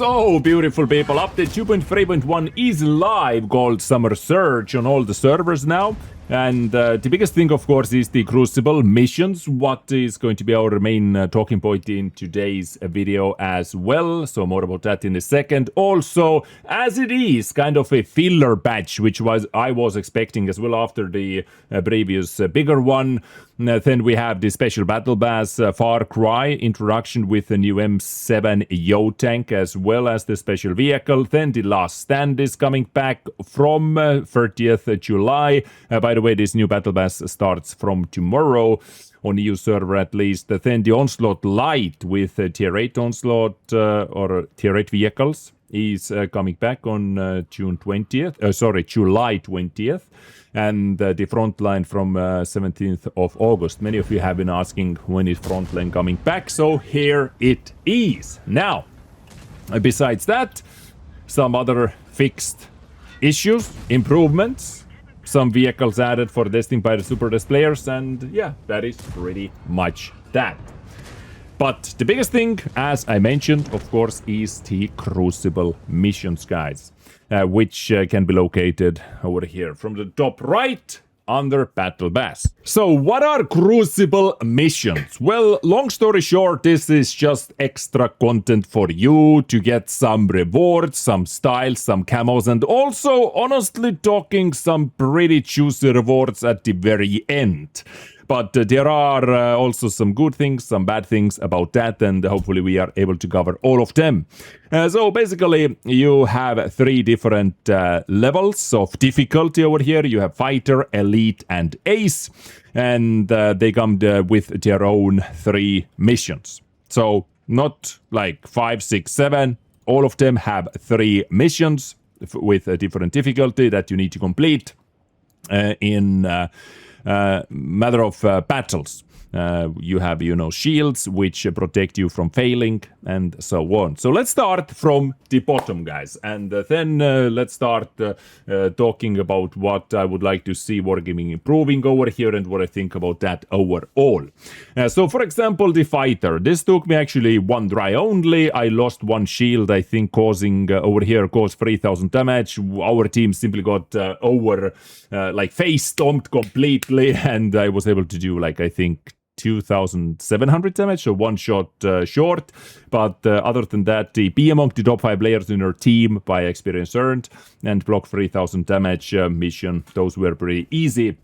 So, beautiful people, update 2.3.1 is live, called Summer Surge on all the servers now. And the biggest thing, of course, is the Crucible Missions, what is going to be our main talking point in today's video as well. So more about that in a second. Also, as it is kind of a filler batch, which I was expecting as well after the previous bigger one. Then we have the special battle pass Far Cry introduction with the new M7 Yo tank, as well as the special vehicle. Then the Last Stand is coming back from 30th July. By the way, this new battle pass starts from tomorrow on EU server at least. Then the Onslaught Light with Tier 8 Onslaught or Tier 8 vehicles is coming back on July 20th. And the Frontline from 17th of August. Many of you have been asking when is Frontline coming back, so here it is. Now, besides that, some other fixed issues, improvements, some vehicles added for Destiny by the Super Des players, and yeah, that is pretty much that. But the biggest thing, as I mentioned, of course, is the Crucible Missions, guys. Which can be located over here from the top right under Battle Pass. So what are Crucible Missions? Well, long story short, this is just extra content for you to get some rewards, some styles, some camos, and also, honestly talking, some pretty juicy rewards at the very end. But there are also some good things, some bad things about that, and hopefully we are able to cover all of them. So basically, you have three different levels of difficulty over here. You have Fighter, Elite, and Ace, and they come with their own three missions. So not like 5, 6, 7. All of them have three missions with a different difficulty that you need to complete in matter of battles. You have, shields which protect you from failing and so on. So let's start from the bottom, guys, and then let's start talking about what I would like to see Wargaming improving over here and what I think about that overall. So for example, the Fighter. This took me actually one try only. I lost one shield, I think, causing over here caused 3000 damage. Our team simply got face stomped completely, and I was able to do I think 2,700 damage, so one shot short. But other than that, be among the top 5 players in your team by experience earned and block 3,000 damage mission. Those were pretty easy.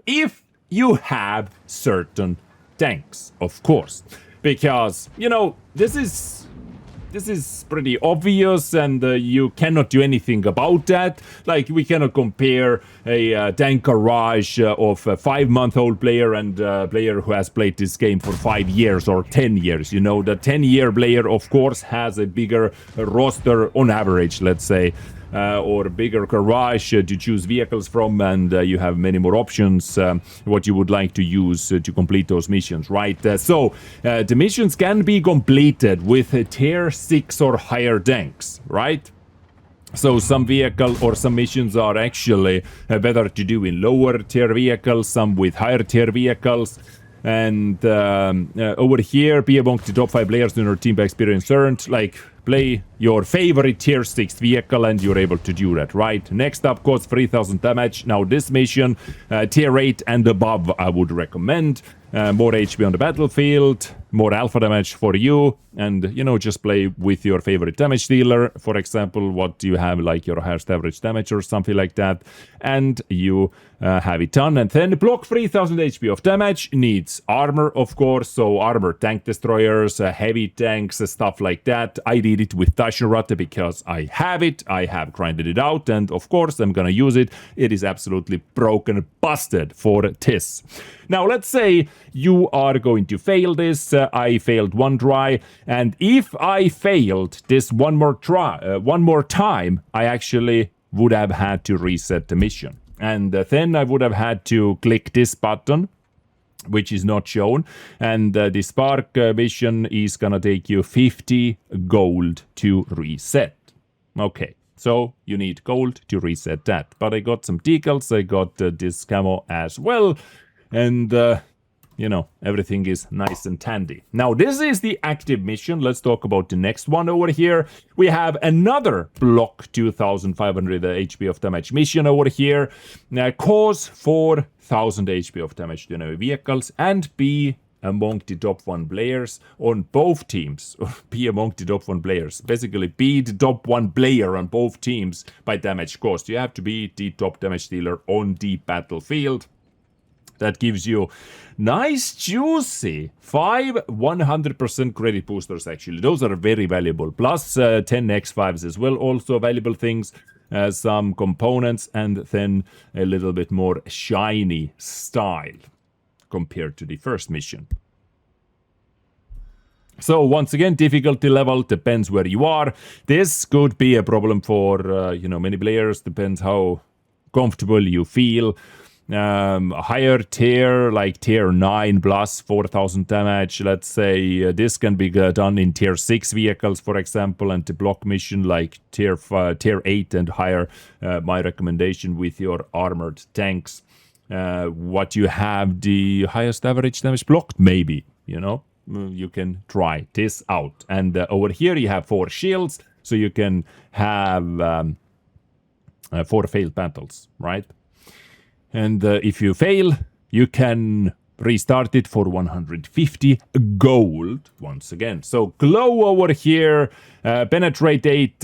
If you have certain tanks, of course. Because, this is pretty obvious, and you cannot do anything about that. We cannot compare a tank garage of a 5-month-old player and a player who has played this game for 5 years or 10 years. The 10-year player, of course, has a bigger roster on average, let's say. Or bigger garage to choose vehicles from, and you have many more options what you would like to use to complete those missions, right? So the missions can be completed with tier 6 or higher tanks, right? So some vehicle or some missions are actually better to do in lower tier vehicles, some with higher tier vehicles. And over here, be among the top 5 players in your team by experience earned. Play your favorite tier 6 vehicle and you're able to do that, right? Next up, costs 3,000 damage. Now this mission, tier 8 and above, I would recommend. More HP on the battlefield, more alpha damage for you, and just play with your favorite damage dealer. For example, what do you have, your highest average damage or something like that, and you have it done. And then block 3,000 HP of damage. Needs armor, of course, so armor tank destroyers, heavy tanks, stuff like that. I did it with Tashinratte because I have it, I have grinded it out, and of course I'm gonna use it. It is absolutely broken, busted for this. Now let's say you are going to fail this. I failed one try, and if I failed this one more time, I actually would have had to reset the mission, and then I would have had to click this button, which is not shown, and the Spark mission is gonna take you 50 gold to reset. Okay, so you need gold to reset that, but I got some decals, I got this camo as well. And everything is nice and handy. Now, this is the active mission. Let's talk about the next one over here. We have another block 2500 HP of damage mission over here. Cause 4000 HP of damage to enemy vehicles and be among the top 1 players on both teams. Be among the top 1 players. Basically, be the top 1 player on both teams by damage cost. You have to be the top damage dealer on the battlefield. That gives you nice, juicy 5 100% credit boosters, actually. Those are very valuable. Plus 10 X5s as well. Also valuable things. Some components and then a little bit more shiny style compared to the first mission. So once again, difficulty level depends where you are. This could be a problem for many players. Depends how comfortable you feel. Higher tier, like tier 9 plus 4000 damage. Let's say this can be done in tier 6 vehicles, for example, and the block mission like tier 8 and higher. My recommendation with your armored tanks. What you have the highest average damage blocked, maybe, you can try this out. And over here you have 4 shields, so you can have 4 failed battles, right? And if you fail, you can restart it for 150 gold once again. So glow over here, penetrate 8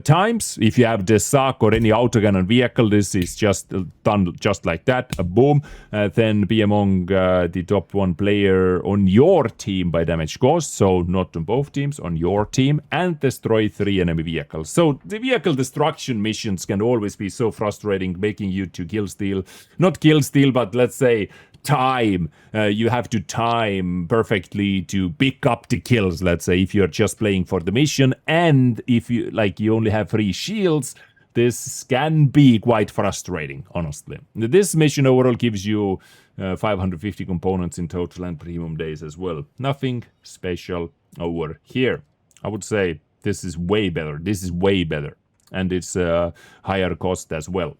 times. If you have the SAC or any autocannon vehicle, this is just done just like that. Boom. Then be among the top 1 player on your team by damage cost. So not on both teams, on your team. And destroy 3 enemy vehicles. So the vehicle destruction missions can always be so frustrating, making you to kill steal. Not kill steal, but let's say time. You have to time perfectly to pick up the kills, let's say, if you're just playing for the mission. And if you only have 3 shields, this can be quite frustrating, honestly. This mission overall gives you 550 components in total and premium days as well. Nothing special over here. I would say this is way better. This is way better. And it's higher cost as well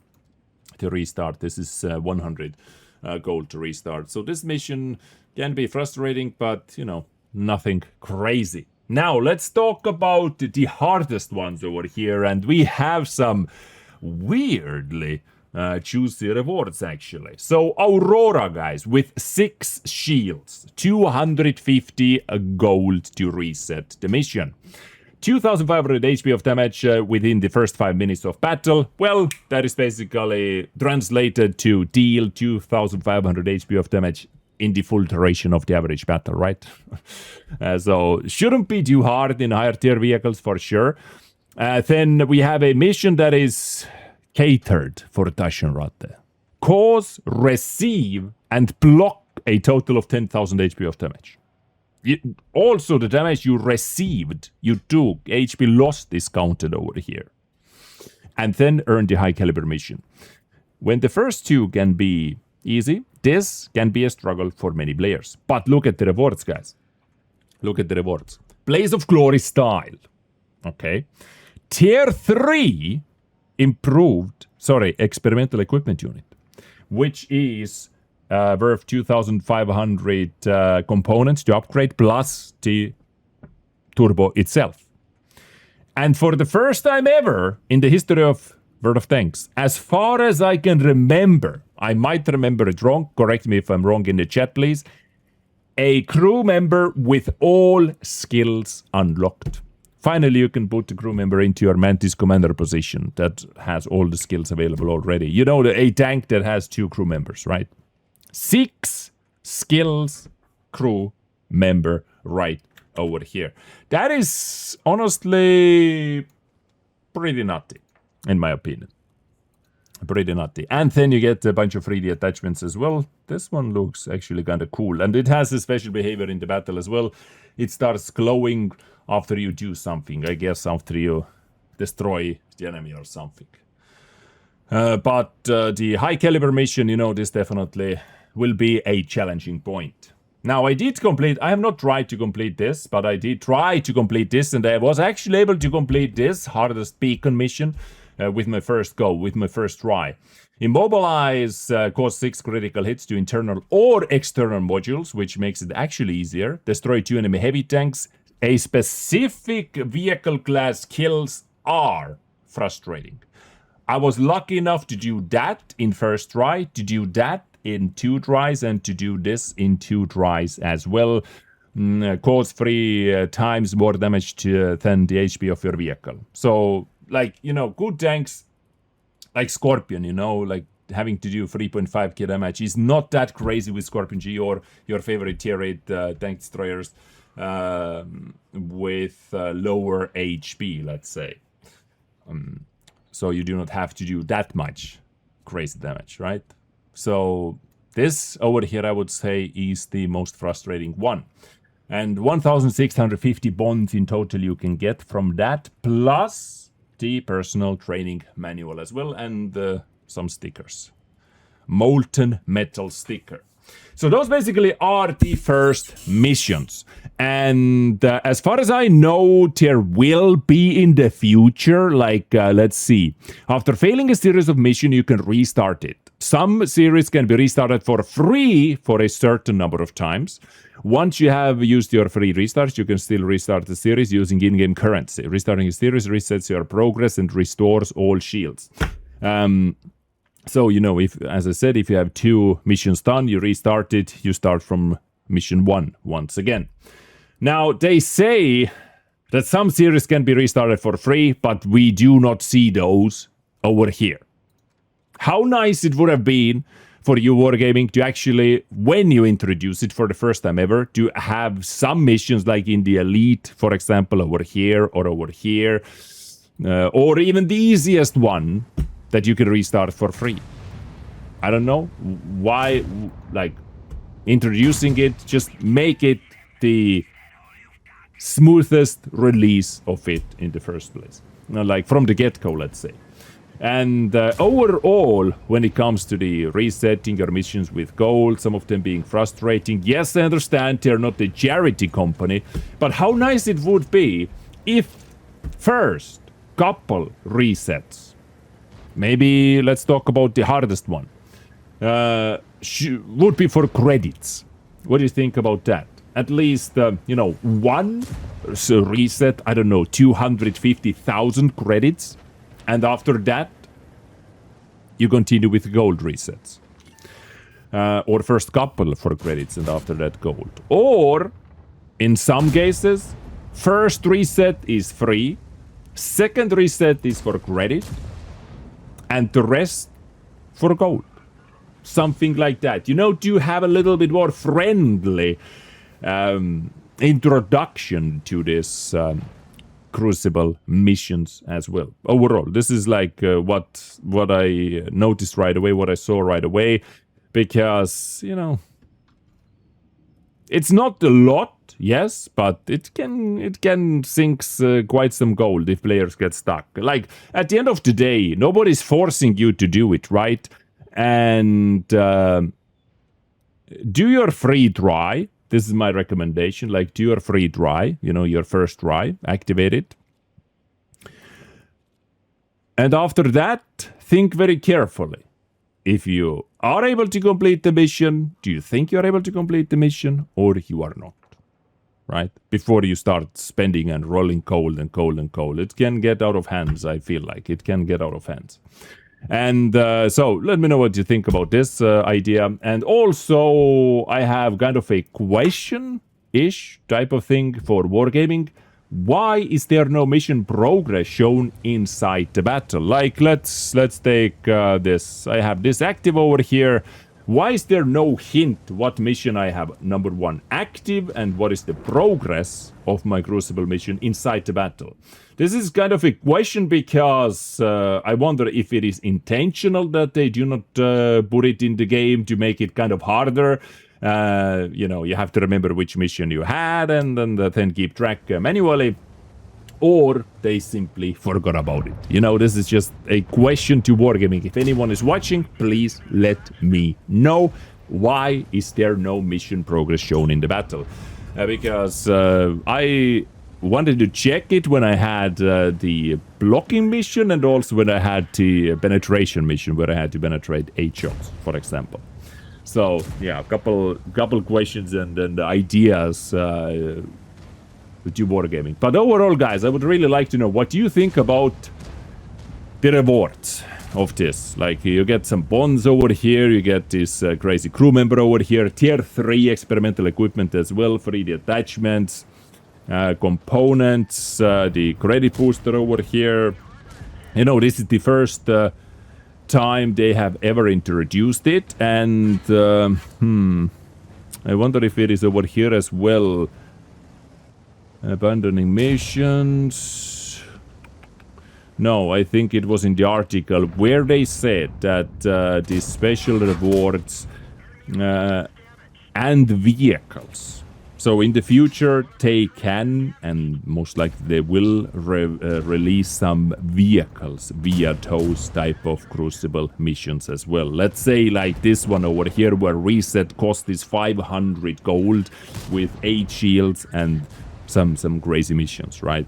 to restart. This is 100 gold to restart. So this mission can be frustrating, but, nothing crazy. Now, let's talk about the hardest ones over here. And we have some weirdly juicy rewards, actually. So, Aurora, guys, with 6 shields, 250 gold to reset the mission. 2500 HP of damage within the first 5 minutes of battle. Well, that is basically translated to deal 2500 HP of damage in the full duration of the average battle, right? So, shouldn't be too hard in higher tier vehicles for sure. Then we have a mission that is catered for Taschenratte. Cause, receive, and block a total of 10,000 HP of damage. Also, the damage you received, you took, HP lost is counted over here. And then earn the high caliber mission. When the first 2 can be easy, this can be a struggle for many players. But look at the rewards, guys. Look at the rewards. Blaze of Glory style. Okay. Tier 3 experimental equipment unit, which is worth 2,500 components to upgrade, plus the turbo itself. And for the first time ever in the history of World of Tanks, as far as I can remember, I might remember it wrong, correct me if I'm wrong in the chat, please, a crew member with all skills unlocked. Finally, you can put the crew member into your Mantis commander position that has all the skills available already. A tank that has 2 crew members, right? 6 skills crew member right over here. That is honestly pretty nutty, in my opinion. Pretty nutty. And then you get a bunch of 3D attachments as well. This one looks actually kind of cool. And it has a special behavior in the battle as well. It starts glowing after you do something. I guess after you destroy the enemy or something. But the high caliber mission, this definitely will be a challenging point. Now, I have not tried to complete this, but I did try to complete this, and I was actually able to complete this hardest beacon mission. with my first go, with my first try. Immobilize, cause 6 critical hits to internal or external modules, which makes it actually easier. Destroy 2 enemy heavy tanks. A specific vehicle class kills are frustrating. I was lucky enough to do that in first try, to do that in 2 tries, and to do this in 2 tries as well. Cause 3 times more damage than the HP of your vehicle. So, like, you know, good tanks, like Scorpion, you know, like having to do 3.5k damage is not that crazy with Scorpion G or your favorite tier 8 tank destroyers with lower HP, let's say. So you do not have to do that much crazy damage, right? So this over here, I would say, is the most frustrating one. And 1,650 bonds in total you can get from that, plus the personal training manual as well, and some stickers. Molten metal sticker. So those basically are the first missions. And as far as I know, there will be in the future, like, let's see. After failing a series of missions, you can restart it. Some series can be restarted for free for a certain number of times. Once you have used your free restarts, you can still restart the series using in-game currency. Restarting a series resets your progress and restores all shields. So, you know, if, as I said, if you have 2 missions done, you restart it, you start from mission 1 once again. Now, they say that some series can be restarted for free, but we do not see those over here. How nice it would have been for you Wargaming to actually, when you introduce it for the first time ever, to have some missions like in the Elite, for example, over here or over here, or even the easiest one that you can restart for free. I don't know why, like, introducing it, just make it the smoothest release of it in the first place. You know, like from the get-go, let's say. And overall, when it comes to the resetting your missions with gold, some of them being frustrating, yes, I understand they're not a charity company, but how nice it would be if first couple resets, maybe let's talk about the hardest one, would be for credits. What do you think about that? At least, you know, one reset, I don't know, 250,000 credits. And after that, you continue with gold resets. Or first couple for credits and after that gold. Or, in some cases, first reset is free, second reset is for credit, and the rest for gold. Something like that. You know, to have a little bit more friendly introduction to this Crucible missions as well. Overall, this is like what I noticed right away, what I saw right away, because, you know, it's not a lot, yes, but it can sink quite some gold if players get stuck. Like, at the end of the day, nobody's forcing you to do it, right? And do your free try. This is my recommendation. Like, do your free try, you know, your first try, activate it. And after that, think very carefully. If you are able to complete the mission, do you think you're able to complete the mission, or you are not? Right? Before you start spending and rolling cold and cold and cold. It can get out of hands, I feel like. It can get out of hands. And so let me know what you think about this idea. And also, I have kind of a question-ish type of thing for Wargaming. Why is there no mission progress shown inside the battle? Like, let's take this. I have this active over here. Why is there no hint what mission I have, number 1, active, and what is the progress of my Crucible mission inside the battle? This is kind of a question because I wonder if it is intentional that they do not put it in the game to make it kind of harder. You know, you have to remember which mission you had and then keep track manually. Or they simply forgot about it. You know, this is just a question to Wargaming. If anyone is watching, please let me know. Why is there no mission progress shown in the battle? Because I wanted to check it when I had the blocking mission and also when I had the penetration mission where I had to penetrate 8 shots, for example. So yeah, a couple questions and ideas with you wargaming. But overall, guys, I would really like to know what you think about the rewards of this. Like, you get some bonds over here, you get this crazy crew member over here, tier 3 experimental equipment as well, free detachments, components, the credit booster over here. You know, this is the first time they have ever introduced it, and I wonder if it is over here as well. Abandoning missions. No, I think it was in the article where they said that the special rewards and vehicles. So in the future they can, and most likely they will, release some vehicles via those type of Crucible missions as well. Let's say like this one over here where reset cost is 500 gold with 8 shields and some crazy missions, right?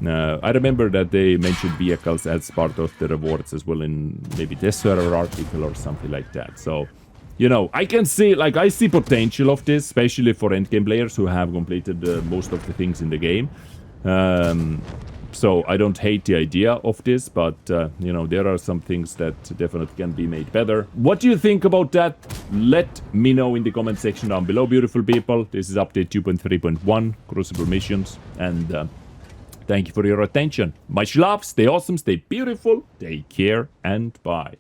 I remember that they mentioned vehicles as part of the rewards as well in maybe this server article or something like that. So, you know, I can see, like, I see potential of this, especially for endgame players who have completed most of the things in the game. So I don't hate the idea of this, but, you know, there are some things that definitely can be made better. What do you think about that? Let me know in the comment section down below, beautiful people. This is update 2.3.1, Crucible Missions, and thank you for your attention. Much love, stay awesome, stay beautiful, take care, and bye.